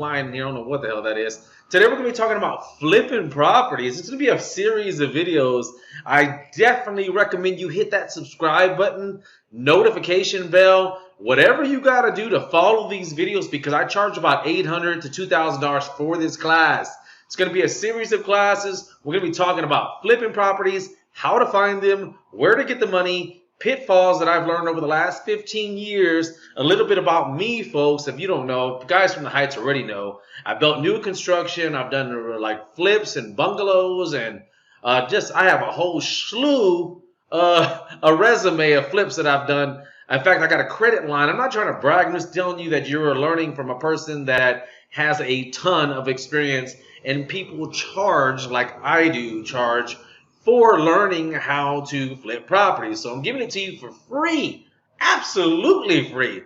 line here. I don't know what the hell that is. Today we're going to be talking about flipping properties. It's going to be a series of videos. I definitely recommend you hit that subscribe button, notification bell, whatever you got to do to follow these videos, because I charge about $800 to $2,000 for this class. It's going to be a series of classes. We're going to be talking about flipping properties, how to find them, where to get the money, pitfalls that I've learned over the last 15 years, a little bit about me, folks. If you don't know, guys from the Heights already know. I built new construction. I've done like flips and bungalows, and I have a whole slew, a resume of flips that I've done. In fact, I got a credit line. I'm not trying to brag. I'm just telling you that you're learning from a person that has a ton of experience, and people charge like I do charge for learning how to flip properties. So I'm giving it to you for free, absolutely free.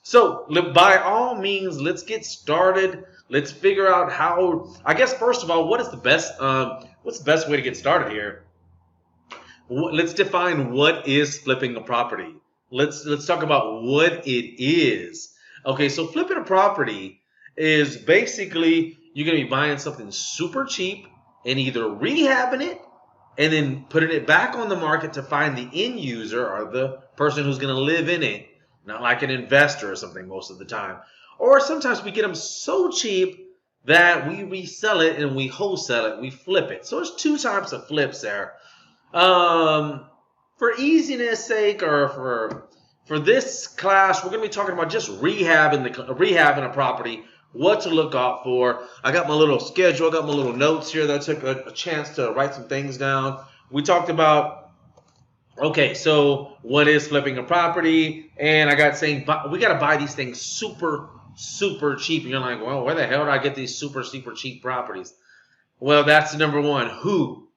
So by all means, let's get started. Let's figure out how. I guess first of all, what's the best way to get started here? Let's define what is flipping a property. Let's talk about what it is. Okay, so flipping a property is basically you're going to be buying something super cheap and either rehabbing it and then putting it back on the market to find the end user or the person who's going to live in it, not like an investor or something most of the time. Or sometimes we get them so cheap that we resell it and we wholesale it, we flip it. So there's two types of flips there. For easiness sake, or for this class, we're going to be talking about just rehabbing a property, what to look out for. I got my little schedule, I got my little notes here that I took a chance to write some things down. We talked about, okay, so what is flipping a property? And I got saying we got to buy these things super cheap. And you're like, well, where the hell do I get these super cheap properties? Well, that's number one. Who?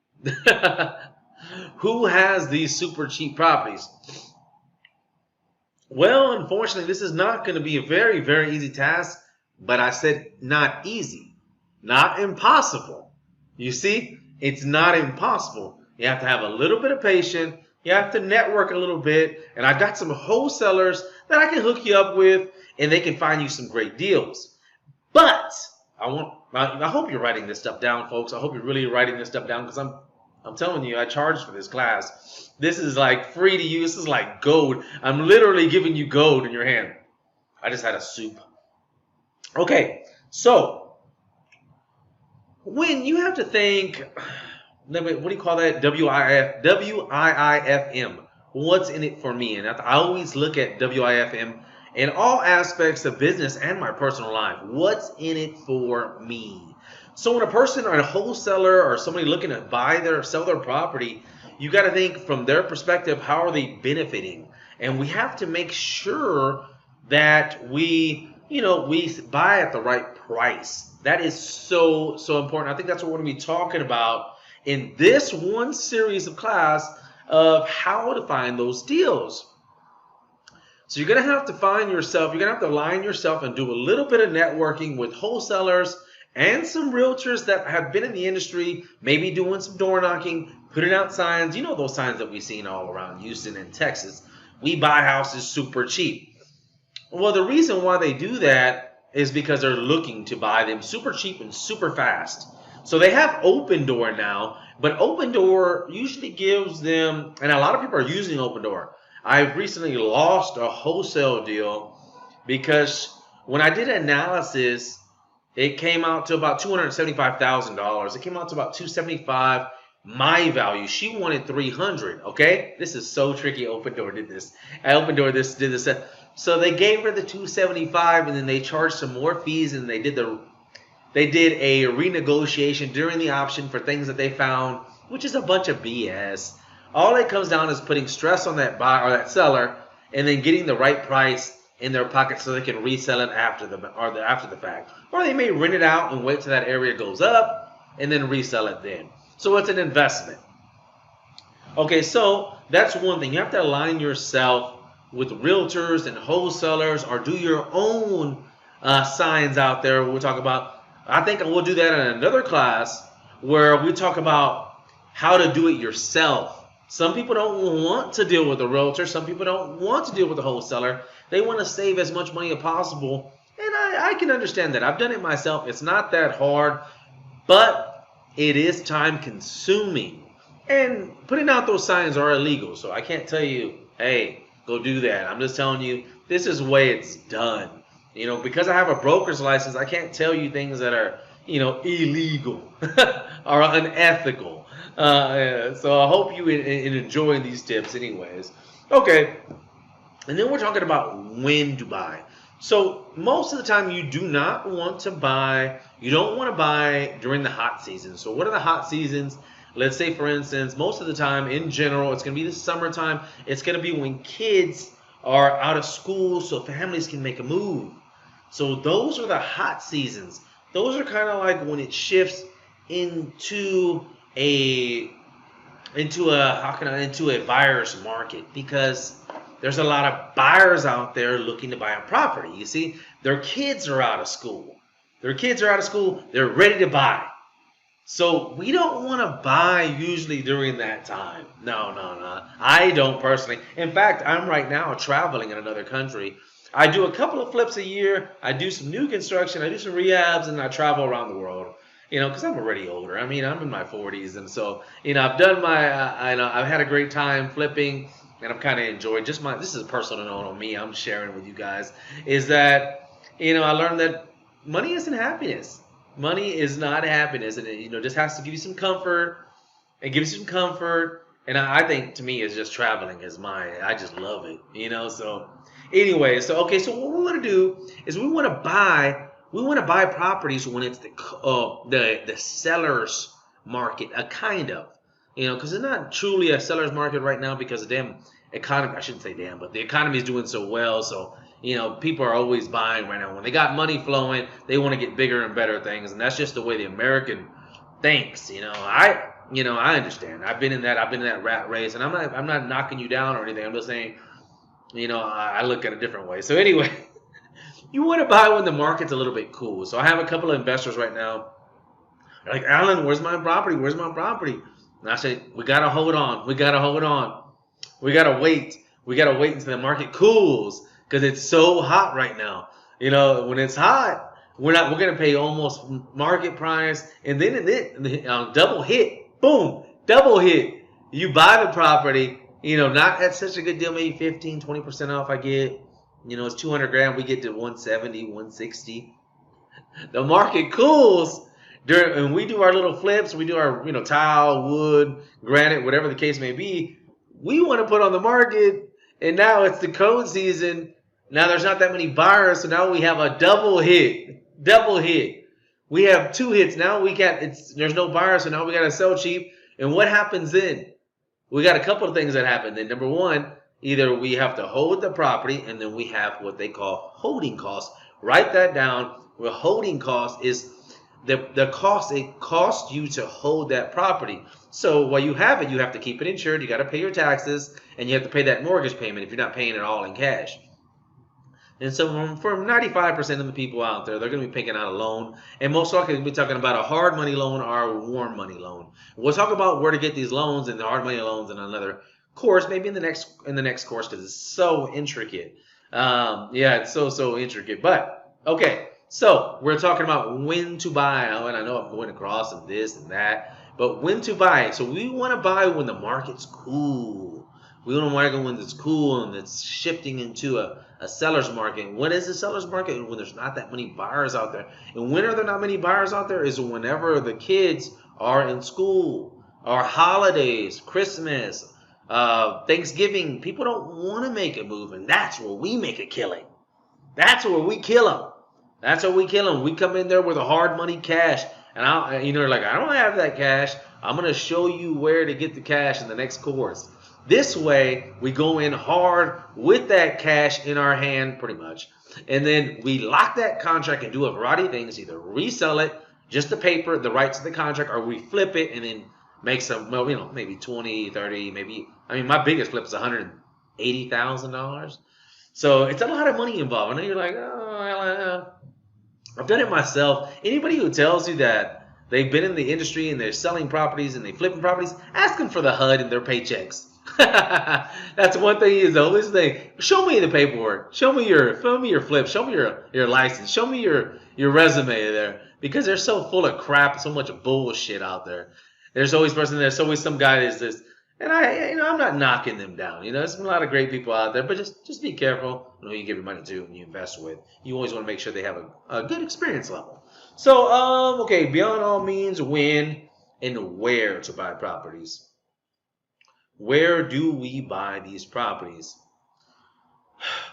Who has these super cheap properties? Well, unfortunately, this is not going to be a very easy task. But I said not easy, not impossible. You see, it's not impossible. You have to have a little bit of patience. You have to network a little bit. And I've got some wholesalers that I can hook you up with, and they can find you some great deals. But I hope you're writing this stuff down, folks. I hope you're really writing this stuff down, because I'm telling you, I charge for this class. This is like free to use. This is like gold. I'm literally giving you gold in your hand. I just had a soup. Okay, so when you have to think, what do you call that? WIIFM. What's in it for me? And I always look at WIFM in all aspects of business and my personal life. What's in it for me? So when a person or a wholesaler or somebody looking to sell their property, you got to think from their perspective, how are they benefiting? And we have to make sure that we buy at the right price. That is so important. I think that's what we're going to be talking about in this one series of class of how to find those deals. So you're going to have to align yourself and do a little bit of networking with wholesalers and some realtors that have been in the industry, maybe doing some door knocking, putting out signs. You know those signs that we've seen all around Houston and Texas. We buy houses super cheap. Well, the reason why they do that is because they're looking to buy them super cheap and super fast. So they have Open Door now, but Open Door usually gives them, and a lot of people are using Open Door. I've recently lost a wholesale deal because when I did analysis, it came out to about $275,000. It came out to about $275,000. My value, she wanted $300,000. Okay, this is so tricky. Open Door did this. Open Door did this. So they gave her the $275,000, and then they charged some more fees, and they did a renegotiation during the option for things that they found, which is a bunch of BS. All it comes down is putting stress on that buyer or that seller, and then getting the right price in their pocket so they can resell it after the fact, or they may rent it out and wait till that area goes up and then resell it then. So it's an investment. Okay, so that's one thing. You have to align yourself with realtors and wholesalers, or do your own signs out there. We'll talk about, I think we'll do that in another class where we talk about how to do it yourself. Some people don't want to deal with a realtor. Some people don't want to deal with a wholesaler. They want to save as much money as possible. And I can understand that. I've done it myself. It's not that hard, but it is time consuming. And putting out those signs are illegal. So I can't tell you, hey, go do that. I'm just telling you, this is the way it's done. Because I have a broker's license, I can't tell you things that are, illegal or unethical. So I hope you enjoy these tips anyways. Okay. And then we're talking about when to buy. So most of the time you don't want to buy during the hot season. So what are the hot seasons? Let's say, for instance, most of the time in general, it's going to be the summertime. It's going to be when kids are out of school so families can make a move. So those are the hot seasons. Those are kind of like when it shifts into a buyer's market, because there's a lot of buyers out there looking to buy a property. You see, their kids are out of school. They're ready to buy. So we don't want to buy usually during that time. No. I don't personally. In fact, I'm right now traveling in another country. I do a couple of flips a year. I do some new construction. I do some rehabs, and I travel around the world. Because I'm already older. I mean, I'm in my 40s, and so I've done I've had a great time flipping, and I've kind of enjoyed this is a personal note on me. I'm sharing with you guys is that I learned that money isn't happiness. Money is not happiness, and it just has to give you some comfort, and And I think to me, it's just traveling is I just love it, So anyway, so what we want to do is we want to buy properties when it's the seller's market, because it's not truly a seller's market right now because of damn economy. I shouldn't say damn, but the economy is doing so well, so. People are always buying right now. When they got money flowing, they want to get bigger and better things, and that's just the way the American thinks. I understand. I've been in that rat race, and I'm not knocking you down or anything. I'm just saying, I look at it a different way. So anyway, you want to buy when the market's a little bit cool. So I have a couple of investors right now. They're like, Alan, where's my property? And I say, we gotta hold on. We gotta wait. We gotta wait until the market cools. Because it's so hot right now. When it's hot, we're going to pay almost market price. And then double hit. Boom. Double hit. You buy the property, not at such a good deal, maybe 15, 20% off I get. It's 200 grand. We get to 170, 160. The market cools. And we do our little flips. We do our, tile, wood, granite, whatever the case may be. We want to put on the market. And now it's the cold season. Now there's not that many buyers, so now we have a double hit. We have two hits. Now there's no buyers, so now we got to sell cheap. And what happens then? We got a couple of things that happen then. Number one, either we have to hold the property, and then we have what they call holding costs. Write that down. Well, holding cost is the cost it costs you to hold that property. So while you have it, you have to keep it insured. You got to pay your taxes, and you have to pay that mortgage payment if you're not paying it all in cash. And so for 95% of the people out there, they're going to be picking out a loan. And most likely, we'll be talking about a hard money loan or a warm money loan. We'll talk about where to get these loans and the hard money loans in another course, maybe in the next course, because it's so intricate. It's so intricate. But, okay, so we're talking about when to buy. And I know I'm going across and this and that. But when to buy. So we want to buy when the market's cool. We want to buy when it's cool and it's shifting into a seller's market. When is the seller's market? When there's not that many buyers out there. And when are there not many buyers out there? Is whenever the kids are in school, or holidays, Christmas, Thanksgiving. People don't want to make a move, and that's where we make a killing. That's where we kill them. We come in there with a hard money cash, and I don't have that cash. I'm gonna show you where to get the cash in the next course. This way, we go in hard with that cash in our hand, pretty much. And then we lock that contract and do a variety of things, either resell it, just the paper, the rights to the contract, or we flip it and then make some, maybe 20, 30, my biggest flip is $180,000. So it's a lot of money involved. I know you're like, I've done it myself. Anybody who tells you that they've been in the industry and they're selling properties and they're flipping properties, ask them for the HUD and their paychecks. That's one thing is always thing. Show me the paperwork. Show me your flip. Show me your license. Show me your resume there. Because they're so full of crap, so much bullshit out there. There's always some guy that's this, and I'm not knocking them down. There's a lot of great people out there, but just be careful who you give your money to and you invest with. You always want to make sure they have a good experience level. So, okay, beyond all means, when and where to buy properties. Where do we buy these properties?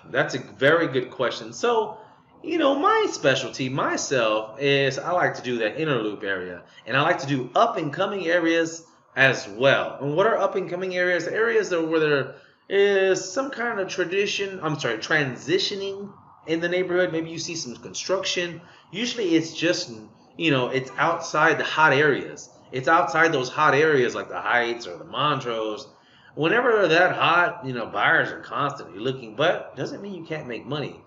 That's a very good question. So, my specialty myself is I like to do that interloop area, and I like to do up and coming areas as well. And what are up and coming areas? Areas where there is some kind of transitioning in the neighborhood. Maybe you see some construction. Usually it's just, it's outside the hot areas. It's outside those hot areas like the Heights or the Montrose. Whenever they're that hot, buyers are constantly looking, but doesn't mean you can't make money.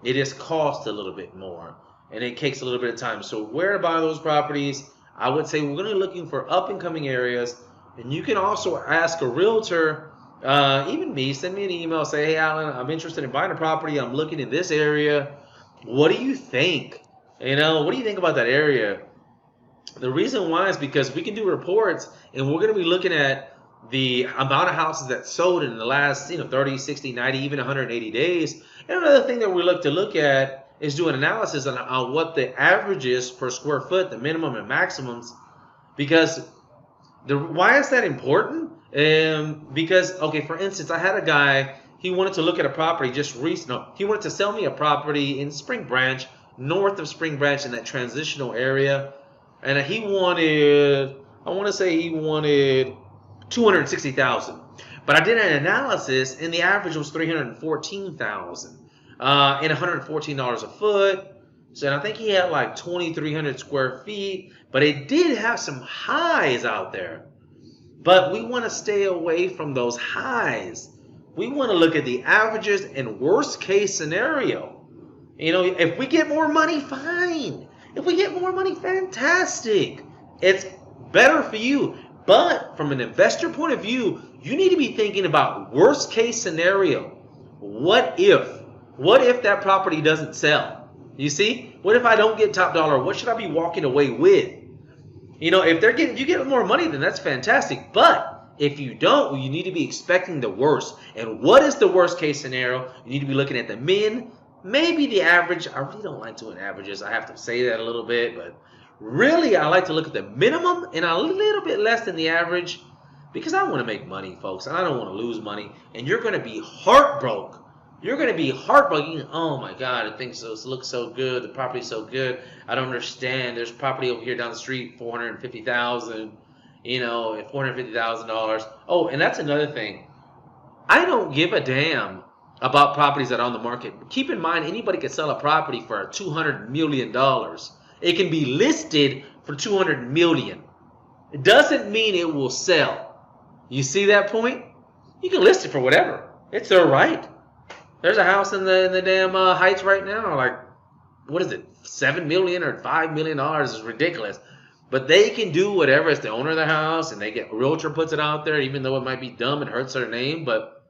It just costs a little bit more, and it takes a little bit of time. So where to buy those properties? I would say we're going to be looking for up-and-coming areas, and you can also ask a realtor, even me, send me an email, say, hey, Alan, I'm interested in buying a property. I'm looking in this area. What do you think? What do you think about that area? The reason why is because we can do reports, and we're going to be looking at the amount of houses that sold in the last 30, 60, 90, even 180 days. And another thing that we look at is do an analysis on what the average is per square foot, the minimum and maximums. Because why is that important? Because, okay, for instance, I had a guy, he wanted to look at a property he wanted to sell me a property in Spring Branch, north of Spring Branch in that transitional area. And he wanted, I want to say he wanted $260,000, but I did an analysis, and the average was $314,000, and $114 a foot. So I think he had like 2,300 square feet, but it did have some highs out there. But we want to stay away from those highs. We want to look at the averages and worst case scenario. If we get more money, fine. If we get more money, fantastic. It's better for you. But from an investor point of view, you need to be thinking about worst case scenario. What if that property doesn't sell? You see? What if I don't get top dollar? What should I be walking away with? If you get more money, then that's fantastic. But if you don't, you need to be expecting the worst. And what is the worst case scenario? You need to be looking at the min, maybe the average. I really don't like doing averages. I have to say that a little bit, but really, I like to look at the minimum and a little bit less than the average because I want to make money, folks, and I don't want to lose money. And you're going to be heartbroken. You're going to be heartbroken. Oh, my God, it looks so good. The property's so good. I don't understand. There's property over here down the street, $450,000, $450,000. Oh, and that's another thing. I don't give a damn about properties that are on the market. Keep in mind, anybody can sell a property for $200 million. It can be listed for $200 million. It doesn't mean it will sell. You see that point? You can list it for whatever. It's their right. There's a house in the damn Heights right now, like, what is it, $7 million or $5 million? Is ridiculous. But they can do whatever. It's the owner of the house, and a realtor puts it out there, even though it might be dumb and hurts their name. But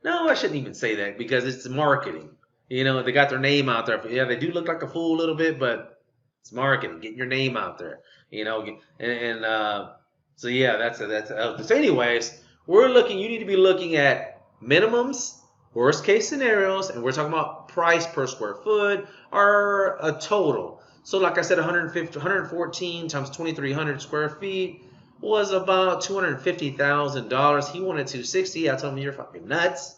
no, I shouldn't even say that because it's marketing. They got their name out there. Yeah, they do look like a fool a little bit, but it's marketing, getting your name out there, so yeah, that's so anyways, you need to be looking at minimums, worst case scenarios, and we're talking about price per square foot or a total. So like I said, 114 times 2,300 square feet was about $250,000. He wanted 260. I told him, you're fucking nuts.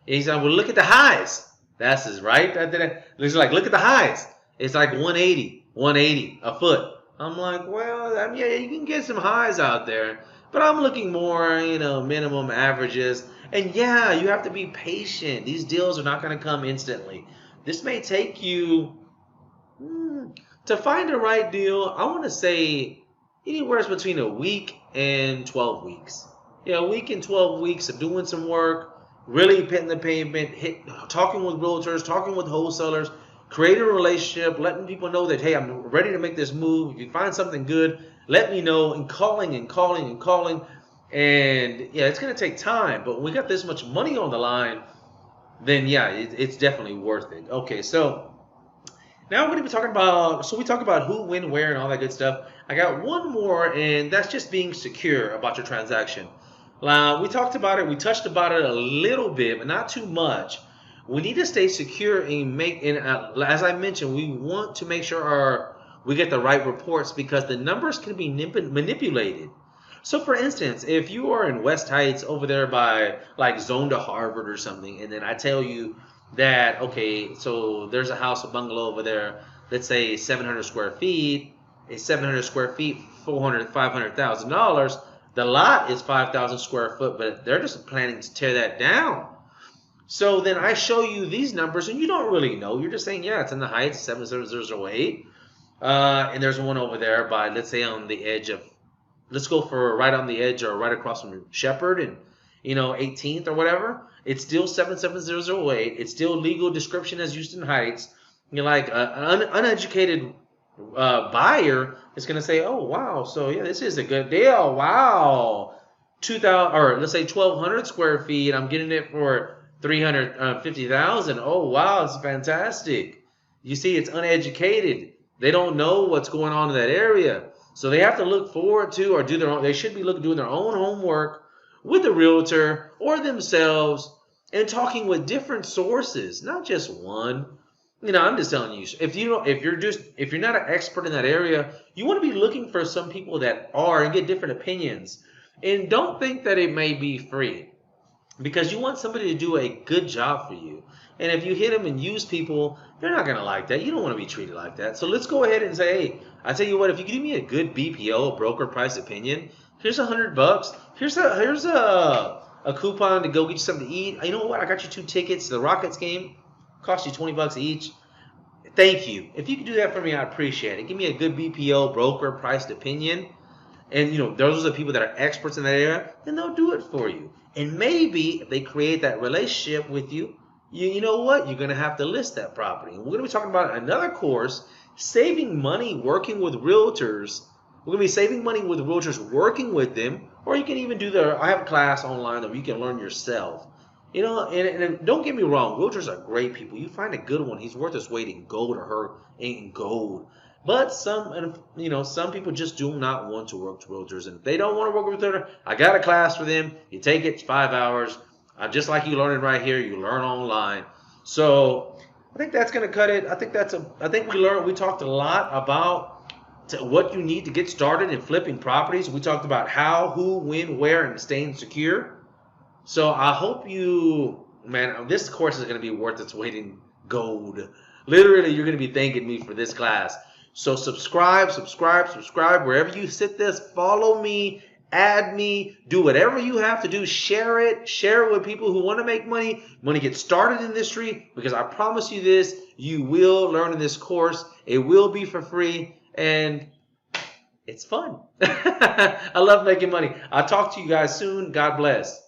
And he said, well, look at the highs. That's his right. He's like, look at the highs. It's like 180 a foot. I'm like, well, yeah, you can get some highs out there, but I'm looking more, minimum averages. And yeah, you have to be patient. These deals are not going to come instantly. This may take you to find the right deal. I want to say anywhere between a week and 12 weeks. Yeah, a week and 12 weeks of doing some work, really hitting the pavement, talking with realtors, talking with wholesalers, creating a relationship, letting people know that, hey, I'm ready to make this move. If you find something good, let me know, and calling. And yeah, it's going to take time, but when we got this much money on the line, then yeah, it's definitely worth it. Okay, so now we're going to be talking about, so we talk about who, when, where, and all that good stuff. I got one more, and that's just being secure about your transaction. We talked about it, we touched about it a little bit, but not too much. We need to stay secure and as I mentioned, we want to make sure we get the right reports because the numbers can be manipulated. So, for instance, if you are in West Heights over there by like Zone to Harvard or something, and then I tell you that, okay, so there's a house, a bungalow over there, let's say 700 square feet, it's 700 square feet, $500,000. The lot is 5,000 square foot, but they're just planning to tear that down. So then I show you these numbers, and you don't really know. You're just saying, yeah, it's in the Heights, 77008. And there's one over there by, let's say, on the edge of, let's go for right on the edge or right across from Shepherd and, 18th or whatever. It's still 77008. It's still legal description as Houston Heights. You're like an uneducated buyer is going to say, oh, wow, so yeah, this is a good deal. Wow. 2,000, or let's say 1,200 square feet. I'm getting it for 350,000. Oh, wow, it's fantastic. You see, it's uneducated. They don't know what's going on in that area. So they have to look forward to or do their own, they should be doing their own homework with the realtor or themselves and talking with different sources, not just one. I'm just telling you, if you're not an expert in that area, you want to be looking for some people that are and get different opinions. And don't think that it may be free because you want somebody to do a good job for you. And if you hit them and use people, they're not going to like that. You don't want to be treated like that. So let's go ahead and say, hey, I tell you what, if you give me a good BPO, broker price opinion, here's $100. Here's a coupon to go get you something to eat. You know what? I got you 2 tickets to the Rockets game. Cost you $20 each. Thank you. If you could do that for me, I appreciate it. Give me a good BPO, broker priced opinion. And, those are the people that are experts in that area, then they'll do it for you. And maybe if they create that relationship with you, you know what? You're going to have to list that property. And we're going to be talking about another course, saving money working with realtors. We're going to be saving money with realtors, working with them, or you can even I have a class online that you can learn yourself. And don't get me wrong, realtors are great people. You find a good one, he's worth his weight in gold or her in gold. But some people just do not want to work with realtors. And if they don't want to work with realtors, I got a class for them. You take it, it's 5 hours. Just like you learning right here, you learn online. So I think that's going to cut it. I think we talked a lot about what you need to get started in flipping properties. We talked about how, who, when, where, and staying secure. So I hope this course is going to be worth its weight in gold. Literally, you're going to be thanking me for this class. So subscribe wherever you sit this. Follow me, add me, do whatever you have to do. Share it with people who want to make money, want to get started in this industry, because I promise you this, you will learn in this course. It will be for free, and it's fun. I love making money. I'll talk to you guys soon. God bless.